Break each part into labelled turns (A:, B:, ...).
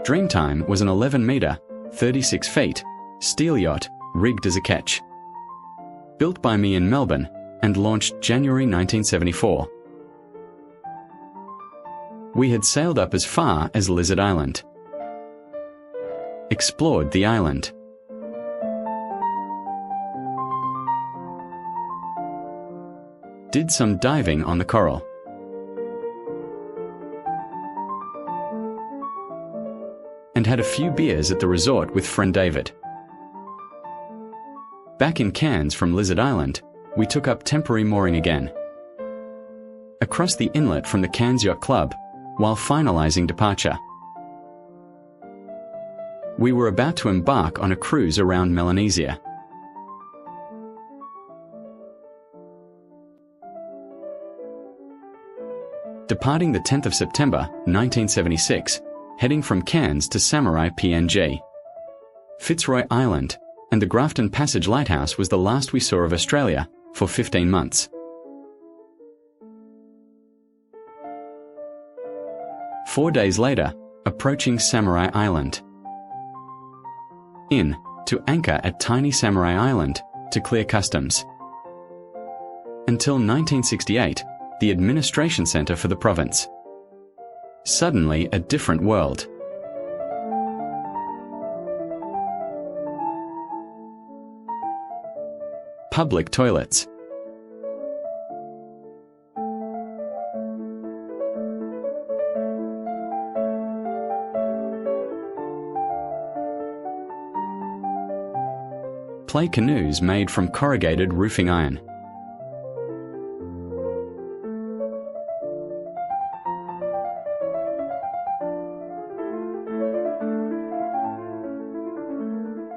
A: Dreamtime was an 11-metre, 36 feet, steel yacht rigged as a ketch. Built by me in Melbourne and launched January 1974. We had sailed up as far as Lizard Island. Explored the island. Did some diving on the coral. And had a few beers at the resort with friend David. Back in Cairns from Lizard Island, we took up temporary mooring again. Across the inlet from the Cairns Yacht Club, while finalising departure. We were about to embark on a cruise around Melanesia. Departing the 10th of September 1976, heading from Cairns to Samarai PNG. Fitzroy Island and the Grafton Passage Lighthouse was the last we saw of Australia for 15 months. 4 days later, approaching Samarai Island. In, to anchor at tiny Samarai Island to clear customs. Until 1968, the administration centre for the province. Suddenly a different world. Public toilets. Play canoes made from corrugated roofing iron.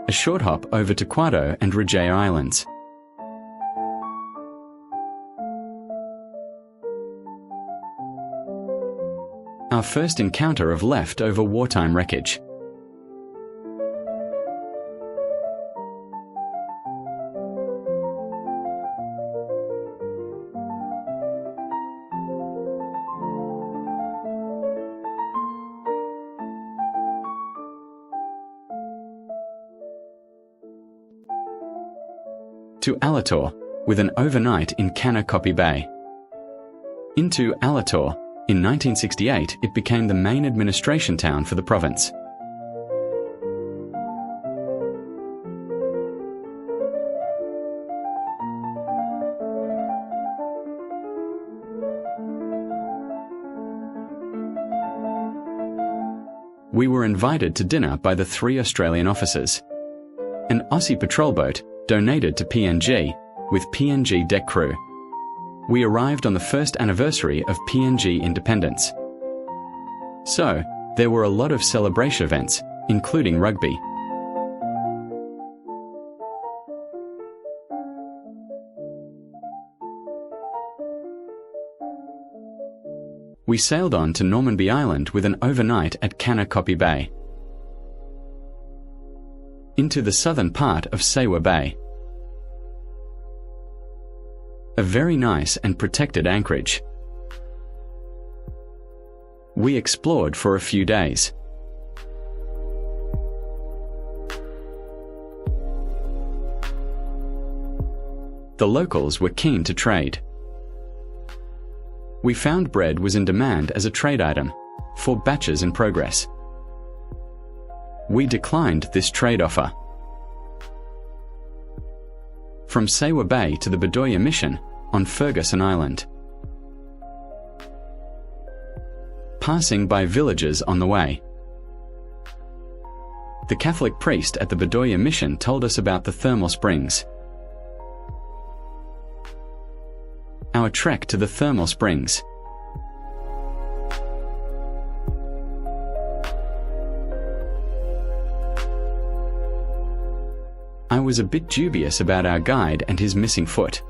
A: A short hop over to Quado and Rajaya Islands. Our first encounter of leftover wartime wreckage. To Alotau, with an overnight in Tikopia Bay. Into Alotau, in 1968 it became the main administration town for the province. We were invited to dinner by the 3 Australian officers. An Aussie patrol boat donated to PNG, with PNG deck crew. We arrived on the first anniversary of PNG independence. So, there were a lot of celebration events, including rugby. We sailed on to Normanby Island with an overnight at Tikopia Bay. Into the southern part of Sewa Bay. A very nice and protected anchorage. We explored for a few days. The locals were keen to trade. We found bread was in demand as a trade item, for batches in progress. We declined this trade offer. From Sewa Bay to the Bedoya Mission on Fergusson Island. Passing by villages on the way. The Catholic priest at the Bedoya Mission told us about the thermal springs. Our trek to the thermal springs. I was a bit dubious about our guide and his missing foot.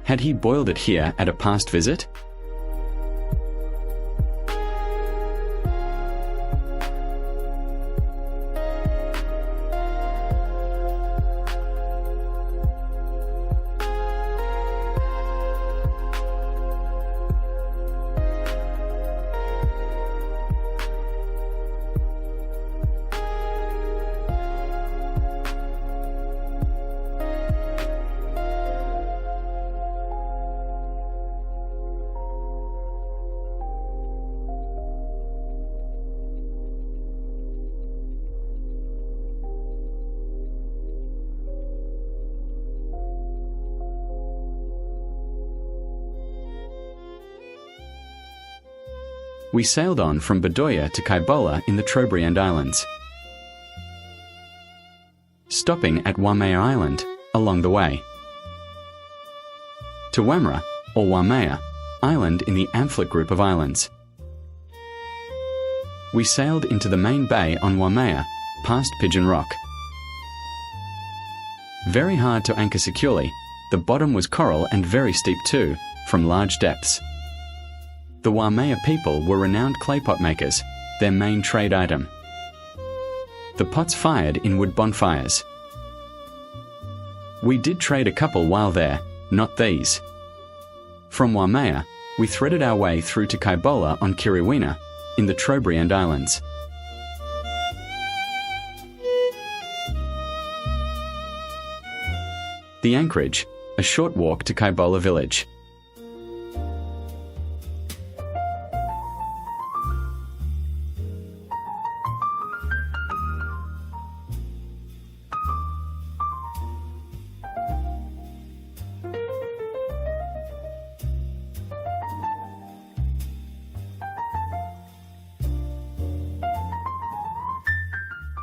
A: Had he boiled it here at a past visit? we sailed on from Bedoya to Kaibola in the Trobriand Islands, stopping at Waimea Island along the way. To Wamra, or Waimea, Island in the Amphlett group of islands. We sailed into the main bay on Waimea, past Pigeon Rock. Very hard to anchor securely, the bottom was coral and very steep too, from large depths. The Waimea people were renowned clay pot makers, their main trade item. The pots fired in wood bonfires. We did trade a couple while there, not these. From Waimea, we threaded our way through to Kaibola on Kiriwina, in the Trobriand Islands. The anchorage, a short walk to Kaibola village.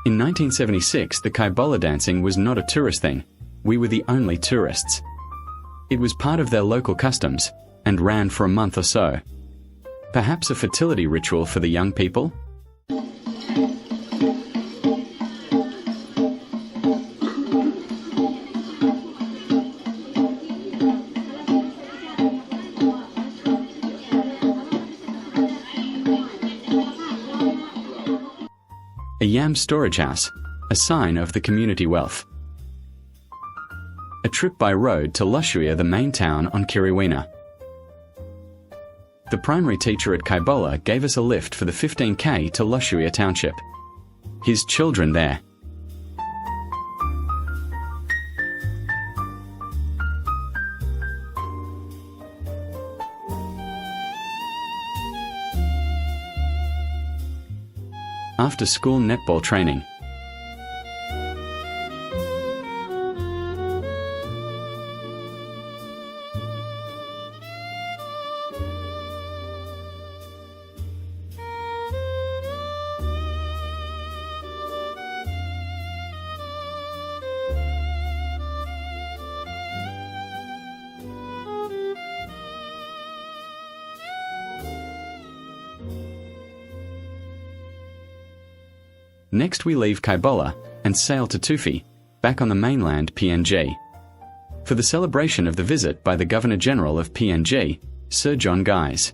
A: In 1976, the Kaibola dancing was not a tourist thing. We were the only tourists. It was part of their local customs and ran for a month or so. Perhaps a fertility ritual for the young people? A yam storage house, a sign of the community wealth. A trip by road to Lushuia, the main town on Kiriwina. The primary teacher at Kaibola gave us a lift for the 15k to Lushuia township. His children there. After school netball training. Next we leave Kaibola and sail to Tufi, back on the mainland PNG, for the celebration of the visit by the Governor-General of PNG, Sir John Guise.